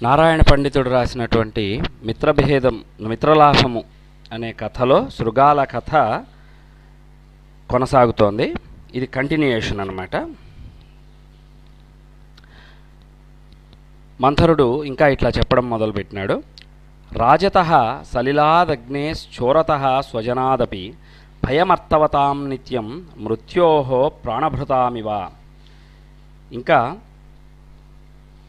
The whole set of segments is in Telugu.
నారాయణ పండితుడు రాసినటువంటి మిత్రలాభము అనే కథలో శృగాల కథ కొనసాగుతోంది. ఇది కంటిన్యూయేషన్ అన్నమాట. మంథరుడు ఇంకా ఇట్లా చెప్పడం మొదలుపెట్టినాడు. రాజతః సలిలాదగ్నేశ్చోరతః స్వజనాదపి భయమర్తవతాం నిత్యం మృత్యోః ప్రాణభృతామివ. ఇంకా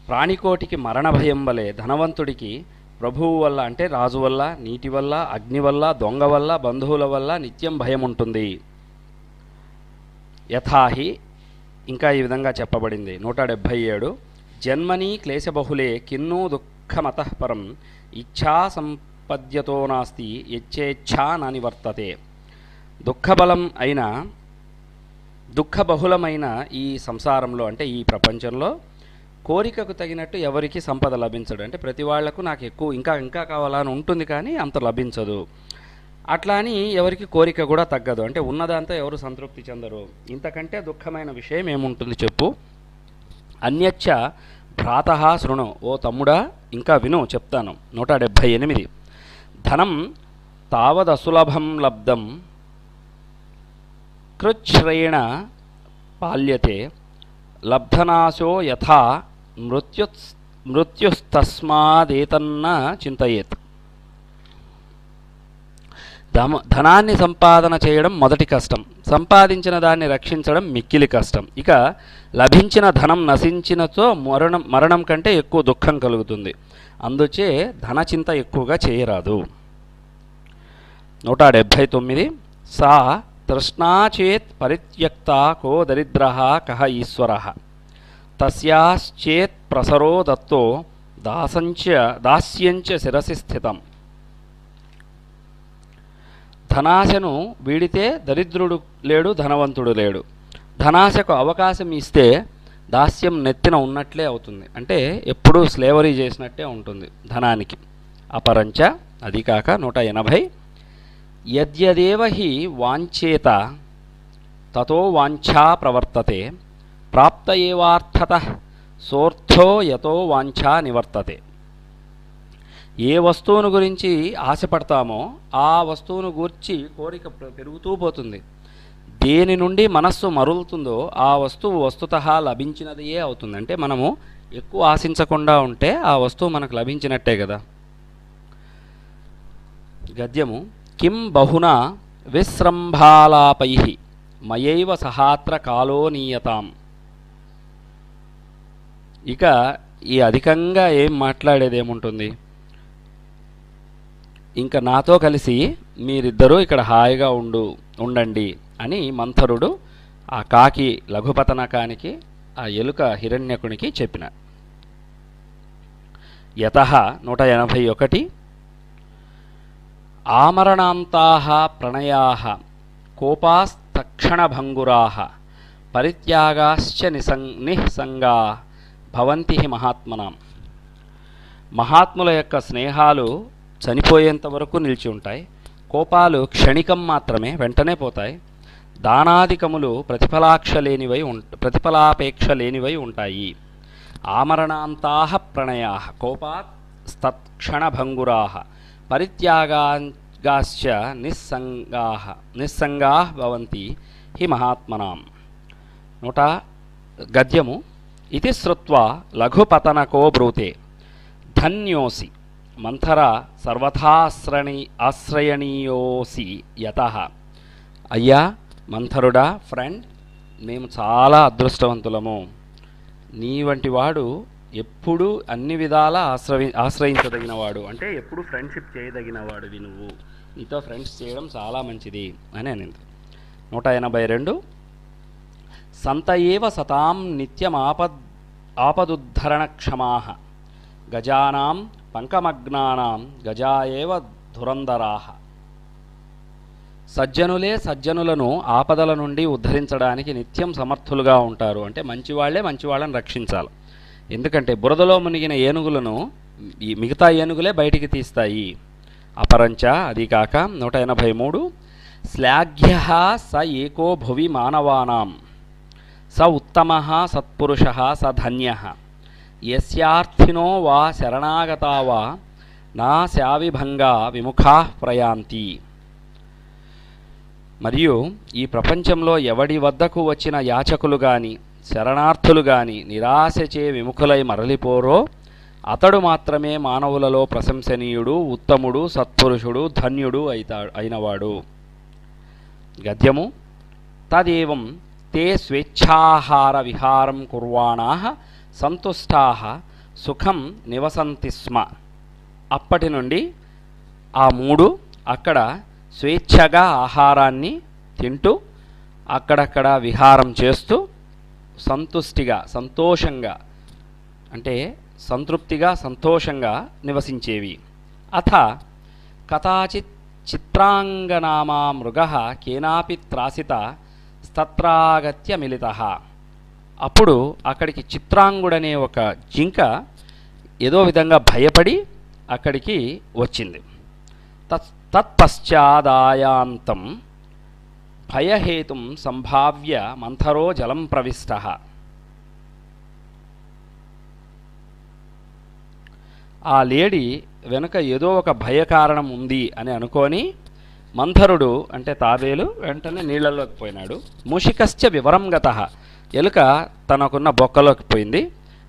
ప్రాణికోటికి మరణ భయం వలె ధనవంతుడికి ప్రభువు వల్ల అంటే రాజు వల్ల, నీటి వల్ల, అగ్ని వల్ల, దొంగ వల్ల, బంధువుల వల్ల నిత్యం భయం ఉంటుంది. యథాహి ఇంకా ఈ విధంగా చెప్పబడింది. 177 జన్మని క్లేశబహులే కిన్నూ దుఃఖమతః పరం ఇచ్ఛా సంపద్యతో నాస్తి యచ్చేచ్ఛా నానివర్తతే. దుఃఖబహుళమైన ఈ సంసారంలో అంటే ఈ ప్రపంచంలో కోరికకు తగినట్టు ఎవరికి సంపద లభించదు. అంటే ప్రతి వాళ్లకు నాకు ఎక్కువ ఇంకా కావాలని ఉంటుంది, కానీ అంత లభించదు. అట్లా అని ఎవరికి కోరిక కూడా తగ్గదు. అంటే ఉన్నదంతా ఎవరు సంతృప్తి చెందరు. ఇంతకంటే దుఃఖమైన విషయం ఏముంటుంది చెప్పు. అన్యచ్చ భ్రాతః శృణు, ఓ తమ్ముడా ఇంకా విను చెప్తాను. 178 ధనం తావదసులభం లబ్ధం కృచ్ఛ్రేణ పాల్యతే లబ్ధనాశో యథా మృత్యుస్తస్మాదేతన్న చింతయేత్. ధనాన్ని సంపాదన చేయడం మొదటి కష్టం, సంపాదించిన దాన్ని రక్షించడం మిక్కిలి కష్టం. ఇక లభించిన ధనం నశించినతో మరణం కంటే ఎక్కువ దుఃఖం కలుగుతుంది. అందుచే ధనచింత ఎక్కువగా చేయరాదు. 179 సా తృష్ణాచేత్ పరిత్యక్తా కో దరిద్రః కః ఈశ్వరః తస్యాశ్చేత్ ప్రసరో దత్తో దాస్యంచ శిరసి స్థితం. ధనాశను వీడితే దరిద్రుడు లేడు, ధనవంతుడు లేడు. ధనాశకు అవకాశం ఇస్తే దాస్యం నెత్తిన ఉన్నట్లే అవుతుంది. అంటే ఎప్పుడూ స్లేవరీ చేసినట్టే ఉంటుంది ధనానికి. అపరంచ అది కాక 180 యద్యదేవ హి వాంఛేత తతో వాంఛా ప్రవర్తతే ప్రాప్త ఏవార్థతః సోర్థో యతో వాంఛా నివర్తతే. ఏ వస్తువును గురించి ఆశపడతామో ఆ వస్తువును గూర్చి కోరిక పెరుగుతూ పోతుంది. దేని నుండి మనస్సు మరులుతుందో ఆ వస్తువు వస్తుతః లభించినదియే అవుతుంది. అంటే మనము ఎక్కువ ఆశించకుండా ఉంటే ఆ వస్తువు మనకు లభించినట్టే కదా. గద్యము కిం బహునా విశ్రంభాలాపైః మయైవ సహాత్ర కాలోనీయతాం. ఇక ఈ అధికంగా ఏం మాట్లాడేది ఏముంటుంది. ఇంకా నాతో కలిసి మీరిద్దరూ ఇక్కడ హాయిగా ఉండండి అని మంథరుడు ఆ కాకి లఘుపతనకానికి, ఆ ఎలుక హిరణ్యకునికి చెప్పిన. యతః 181 ఆమరణాంతాః ప్రణయాః కోపాస్తక్షణభంగురాః పరిత్యాగాశ్చ నిస్సంగా భవంతి మహాత్మనాం. మహాత్ముల యొక్క స్నేహాలు చనిపోయేంత వరకు నిలిచి ఉంటాయి. కోపాలు క్షణికం మాత్రమే, వెంటనే పోతాయి. దానాదికములు ప్రతిఫలాపేక్ష లేనివై ఉంటాయి. ఆమరణాంతాః ప్రణయాః కోపాస్తక్షణభంగురాః పరిత్యాగాశ్చ నిస్సంగాః భవంతి హి మహాత్మనాం. గద్యము ఇది శ్రుత్వా లఘుపతనకో బ్రూతే ధన్యోసి మంథర సర్వథా ఆశ్రయణీయోసి యతః. అయ్యా మంథరుడా, ఫ్రెండ్, మేము చాలా అదృష్టవంతులము. నీ వంటి వాడు ఎప్పుడూ అన్ని విధాలా ఆశ్రయించదగినవాడు. అంటే ఎప్పుడు ఫ్రెండ్షిప్ చేయదగినవాడివి నువ్వు. నీతో ఫ్రెండ్స్ చేయడం చాలా మంచిది అని అనింది. 182 సంత ఏవ సతాం నిత్యమాపదుద్ధరణక్షమాః గజానాం పంకమగ్నానాం గజా ఏవ ధురంధరాః. సజ్జనులే సజ్జనులను ఆపదల నుండి ఉద్ధరించడానికి నిత్యం సమర్థులుగా ఉంటారు. అంటే మంచివాళ్లే మంచివాళ్ళని రక్షించాలి. ఎందుకంటే బురదలో మునిగిన ఏనుగులను ఈ మిగతా ఏనుగులే బయటికి తీస్తాయి. అపరంచ అది కాక 183 శ్లాఘ్యః స ఏకో భువి మానవానాం స ఉత్తమః సత్పురుషः స ధన్యః యస్యార్థినో వా శరణాగతా వా నా శావిభంగా విముఖా ప్రయాంతి. మరియు ఈ ప్రపంచంలో ఎవడి వద్దకు వచ్చిన యాచకులు గాని శరణార్థులు గాని నిరాశచే విముఖులై మరలిపోరో అతడు మాత్రమే మానవులలో ప్రశంసనీయుడు, ఉత్తముడు, సత్పురుషుడు, ధన్యుడు అయినవాడు. గద్యము. తదేవం తే స్వేచ్ఛాహార విహారం కుర్వాణాః సంతుష్టాః సుఖం నివసంతి స్మ. అప్పటి నుండి ఆ మూడు అక్కడ స్వేచ్ఛగా ఆహారాన్ని తింటూ అక్కడక్కడ విహారం చేస్తూ సంతుష్టిగా సంతోషంగా అంటే సంతృప్తిగా సంతోషంగా నివసించేవి. అథ కదాచిత్ చిత్రాంగనామా మృగః కేనాపి త్రాసిత స్తత్రాగత్య మిలితః. అప్పుడు అక్కడికి చిత్రాంగుడనే ఒక జింక ఏదో విధంగా భయపడి అక్కడికి వచ్చింది. తత్పశ్చాదాయాంతం భయహేతుం సంభావ్య మంథరో జలం ప్రవిష్టః. ఆ లేడీ వెనుక ఏదో ఒక భయ కారణం ఉంది అని అనుకొని మంథరుడు అంటే తాబేలు వెంటనే నీళ్లలోకి పోయినాడు. మూషికశ్చ వివరం గతః. ఎలుక తనకున్న బొక్కలోకి పోయింది.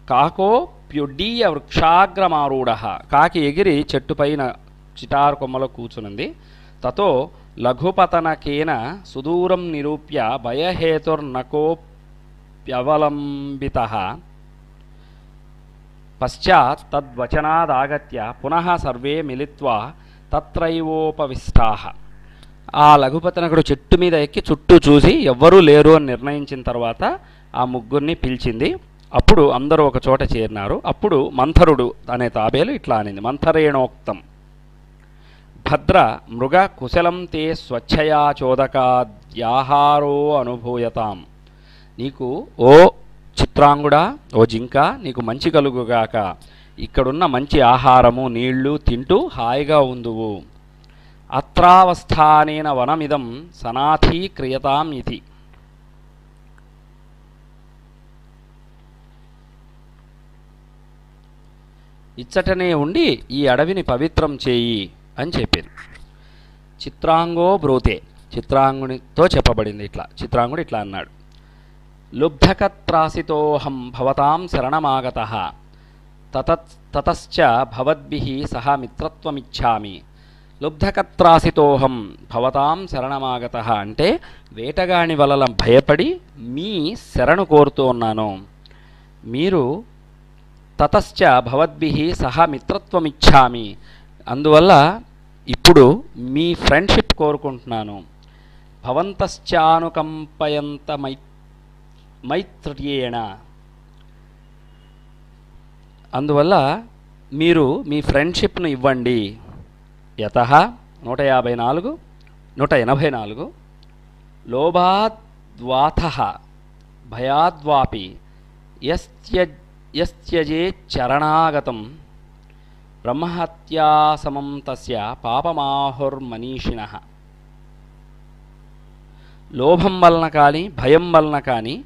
కాకో ప్యుడ్డీయ వృక్షాగ్రమారూఢః. కాకి ఎగిరి చెట్టుపైన చిటారు కొమ్మలో కూర్చునుంది. తతో లఘుపతనకేన సుదూరం నిరూప్య భయహేతుర్నకోప్యవలంబితః. పశ్చాత్ తద్వచనాదాగత్య పునః సర్వే మిలిత్వా తత్రైవోపవిష్టాః. ఆ లఘుపతనకుడు చెట్టు మీద ఎక్కి చుట్టూ చూసి ఎవ్వరూ లేరు అని నిర్ణయించిన తర్వాత ఆ ముగ్గురిని పిలిచింది. అప్పుడు అందరూ ఒక చోట చేరినారు. అప్పుడు మంథరుడు అనే తాబేలు ఇట్లా అనింది. మంథరేణోక్తం భద్ర మృగ కుశలం తే స్వచ్ఛయా చోదకాద్యాహారో అనుభూయతాం. నీకు ఓ చిత్రాంగుడా, ఓ జింక, నీకు మంచి కలుగుగాక. ఇక్కడున్న మంచి ఆహారము నీళ్లు తింటూ హాయిగా ఉందువు. అత్రావస్థానేన వనమిదం సనాథీక్రియతాం ఇతి. ఇచ్చటనే ఉండి ఈ అడవిని పవిత్రం చేయి అని చెప్పింది. చిత్రాంగో బ్రూతే. చిత్రాంగునితో చెప్పబడింది ఇట్లా. చిత్రాంగుడు ఇట్లా అన్నాడు. లుబ్ధకత్రాసితోహం భవతాం శరణమాగతః తతశ్చ భవద్భిః సహ మిత్రత్వమిచ్ఛామి. లుబ్ధకత్రాసితోహం భవతాం శరణమాగతః అంటే వేటగాని వలన భయపడి మీ శరణు కోరుతూ ఉన్నాను. మీరు తతశ్చ భవద్భిః సహ మిత్రత్వమిచ్ఛామి, అందువల్ల ఇప్పుడు మీ ఫ్రెండ్షిప్ కోరుకుంటున్నాను. భవంతశ్చానుకంపయంత మైత్ర్యేణ, అందువల్ల మీరు మీ ఫ్రెండ్షిప్ను ఇవ్వండి. యతః 184 లోభాద్వాథః భయాద్వాపి యస్త్యజేచ్చరణాగతం బ్రహ్మహత్యాసమం తస్య పాపమాహుర్మనీషిణః. లోభం వలన కానీ భయం వలన కానీ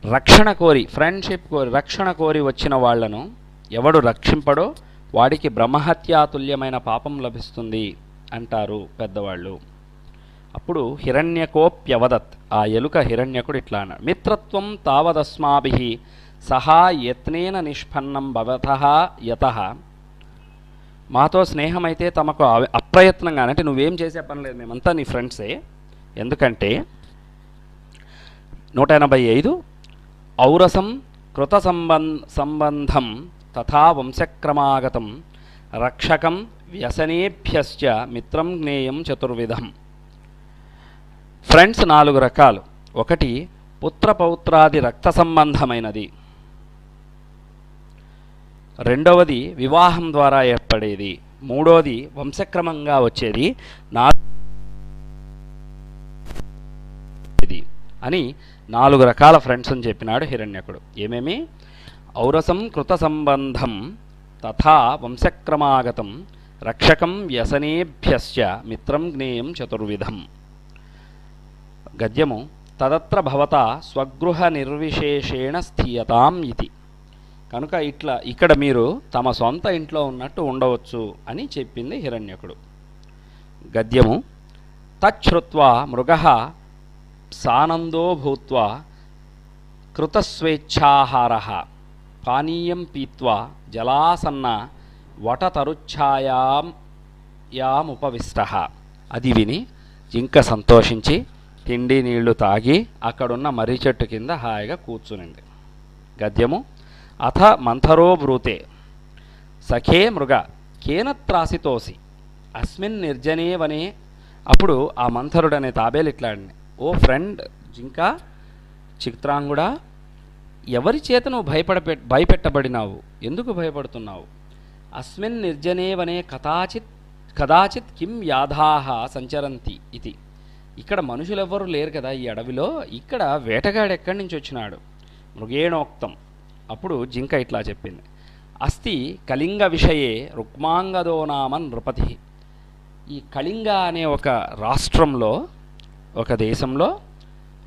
రక్షణ కోరి ఫ్రెండ్షిప్ కోరి రక్షణ కోరి వచ్చిన వాళ్లను ఎవడు రక్షింపడో వాడికి బ్రహ్మహత్యాతుల్యమైన పాపం లభిస్తుంది అంటారు పెద్దవాళ్ళు. అప్పుడు హిరణ్యకోప్యవదత్. ఆ ఎలుక హిరణ్యకుడు ఇట్లా అన్నాడు. మిత్రత్వం తావదస్మాభిః సహా యత్నేన నిష్పన్నం భవతః యతః. మాతో స్నేహమైతే తమకు అప్రయత్నంగా, అంటే నువ్వేం చేసే పని లేదు, మేమంతా నీ ఫ్రెండ్సే. ఎందుకంటే 185 ఔరసం కృత సంబంధం తథా వంశక్రమాగతం రక్షకం వ్యసనేభ్యశ్చ మిత్రం జ్ఞేయం చతుర్విధం. ఫ్రెండ్స్ 4 రకాలు. ఒకటి పుత్రపౌత్రాది రక్త సంబంధమైనది. రెండవది వివాహం ద్వారా ఏర్పడేది. మూడవది వంశక్రమంగా వచ్చేది. అని 4 రకాల ఫ్రెండ్స్ అని చెప్పినాడు హిరణ్యకుడు. ఏమేమి? ఔరసం కృత సంబంధం తథా వంశక్రమాగతం రక్షకం వ్యసనేభ్యశ్చ మిత్రం జ్ఞేయం చతుర్విధం. గద్యము. తదత్ర భవతా స్వగృహ నిర్విశేషేణ స్థీయతాం ఇతి. కనుక ఇక్కడ మీరు తమ సొంత ఇంట్లో ఉన్నట్టు ఉండవచ్చు అని చెప్పింది హిరణ్యకుడు. గద్యము. తచ్ఛ్రుత్వా మృగః సానందో భూత్వా కృతస్వేచ్ఛాహారః పానీయం పీత్వా జలాసన్న వటతరుఛ్ఛాయాముపవిష్టః. అది విని జింక సంతోషించి తిండి నీళ్లు తాగి అక్కడున్న మర్రి చెట్టు కింద హాయిగా కూర్చునింది. గద్యము. అథ మంథరో బ్రూతే సఖే మృగ కేన త్రాసితోసి అస్మిన్ నిర్జనే వనే. అప్పుడు ఆ మంథరుడనే తాబేలు ఇట్లాడిని, ఓ ఫ్రెండ్ జింక, చిత్రాంగుడా, ఎవరి చేత నువ్వు భయపెట్టబడినావు? ఎందుకు భయపడుతున్నావు? అస్మిన్ నిర్జనే వనే కదాచిత్ కిం యాధాహ సంచరంతి ఇది. ఇక్కడ మనుషులెవ్వరూ లేరు కదా ఈ అడవిలో, ఇక్కడ వేటగాడు ఎక్కడి నుంచి వచ్చినాడు? మృగేణోక్తం. అప్పుడు జింక ఇట్లా చెప్పింది, అస్తి కళింగ విషయే రుక్మాంగదో నామ నృపతి. ఈ కళింగ అనే ఒక రాష్ట్రంలో, ఒక దేశంలో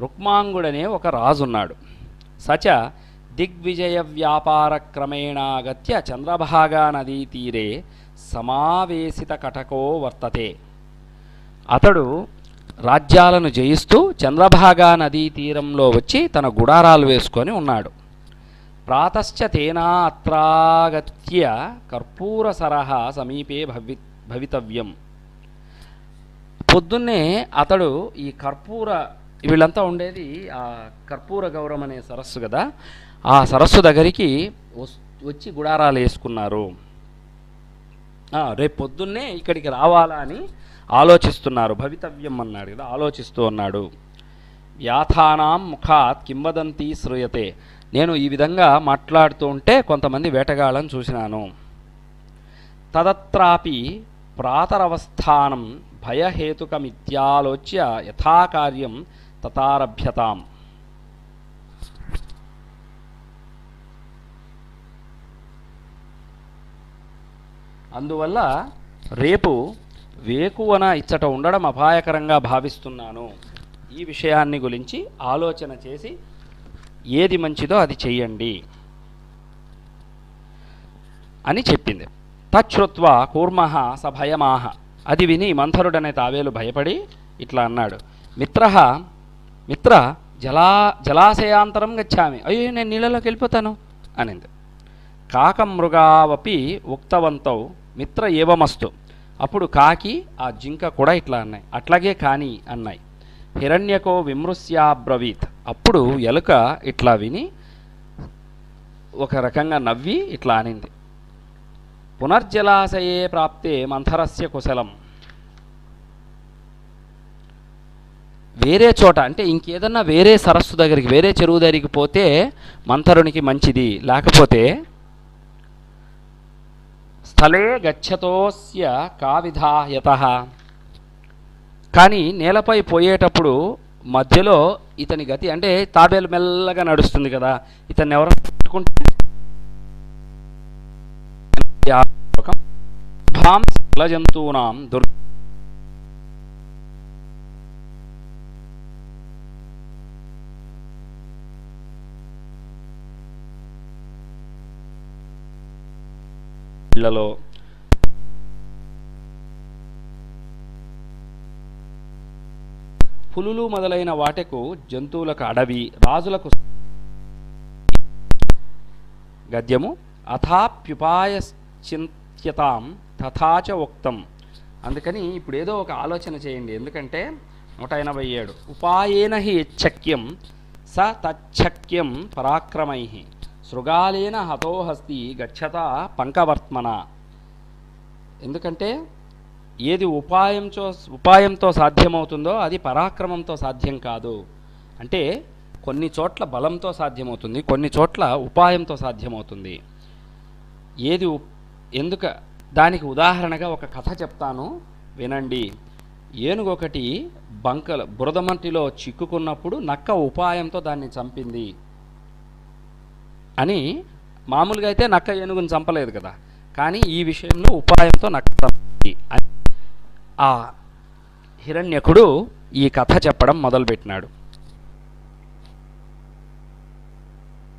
రుక్మాంగుడనే ఒక రాజున్నాడు. సచ దిగ్విజయ వ్యాపార క్రమేణాగత్య చంద్రభాగా నదీ తీరే సమావేశిత కటకో వర్తతే. అతడు రాజ్యాలను జయిస్తూ చంద్రభాగా నదీ తీరంలో వచ్చి తన గుడారాలు వేసుకొని ఉన్నాడు. ప్రాతశ్చ తేనా అత్రాగత్య కర్పూరసరః సమీపే భవితవ్యం. పొద్దున్నే అతడు ఈ వీళ్ళంతా ఉండేది ఆ కర్పూర గౌరం అనే సరస్సు కదా, ఆ సరస్సు దగ్గరికి వచ్చి గుడారాలు వేసుకున్నారు. రేపు పొద్దున్నే ఇక్కడికి రావాలా అని ఆలోచిస్తున్నారు. భవితవ్యం అన్నాడు కదా, ఆలోచిస్తూ ఉన్నాడు. యాథానాం ముఖాత్ కింవదంతి శ్రూయతే. నేను ఈ విధంగా మాట్లాడుతూ ఉంటే కొంతమంది వేటగాళ్ళని చూసినాను. తదత్రాపి ప్రాతరవస్థానం భయహేతుకమిత్యాలోచ్య యథాకార్యం తతారభ్యతాం. అందువల్ల రేపు వేకువన ఇచ్చట ఉండడం అపాయకరంగా భావిస్తున్నాను. ఈ విషయాన్ని గురించి ఆలోచన చేసి ఏది మంచిదో అది చెయ్యండి అని చెప్పింది. తచ్ఛ్రుత్వా కూర్మః స భయమాహ. అది విని మంథరుడనే తావేలు భయపడి ఇట్లా అన్నాడు, మిత్ర జలాశయాంతరం గచ్చామి. అయ్యో, నేను నీళ్ళలోకి వెళ్ళిపోతాను అనింది. కాకమృగావపి ఉక్తవంతౌ మిత్ర ఏవమస్తు. అప్పుడు కాకి ఆ జింక కూడా ఇట్లా అన్నాయి, అట్లాగే కాని అన్నాయి. హిరణ్యకో విమృశ్యాబ్రవీత్. అప్పుడు ఎలుక ఇట్లా విని ఒక రకంగా నవ్వి ఇట్లా అనింది, పునర్జలాశయే ప్రాప్తే మంథరస్య కుశలం. వేరే చోట అంటే ఇంకేదన్నా వేరే సరస్సు దగ్గరికి, వేరే చెరువు దగ్గరికి పోతే మంథరునికి మంచిది, లేకపోతే స్థలే గచ్చతోస్య కావిధాయతః. కానీ నేలపై పోయేటప్పుడు మధ్యలో ఇతని గతి అంటే తాబేలు మెల్లగా నడుస్తుంది కదా, ఇతన్ని ఎవరు పట్టుకుంటే జంతువునాం పిల్లలో పులులు మొదలైన వాటకు జంతువులకు అడవి, రాజులకు. గద్యము. అథాప్యుపాయశ్చింత్యతాం తథాచ ఉక్తం. అందుకని ఇప్పుడు ఏదో ఒక ఆలోచన చేయండి. ఎందుకంటే 187 ఉపాయేన హి యచ్చక్యం స తచ్చక్యం పరాక్రమై శృగాలేన హతోహస్తి గచ్చత పంకవర్త్మన. ఎందుకంటే ఏది ఉపాయంతో సాధ్యమవుతుందో అది పరాక్రమంతో సాధ్యం కాదు. అంటే కొన్ని చోట్ల బలంతో సాధ్యమవుతుంది, కొన్ని చోట్ల ఉపాయంతో సాధ్యమవుతుంది. దానికి ఉదాహరణగా ఒక కథ చెప్తాను, వినండి. ఏనుగు ఒకటి బురదమంటిలో చిక్కుకున్నప్పుడు నక్క ఉపాయంతో దాన్ని చంపింది అని. మామూలుగా అయితే నక్క ఏనుగుని చంపలేదు కదా, కానీ ఈ విషయంలో ఉపాయంతో నక్క చంపింది అని ఆ హిరణ్యకుడు ఈ కథ చెప్పడం మొదలుపెట్టినాడు.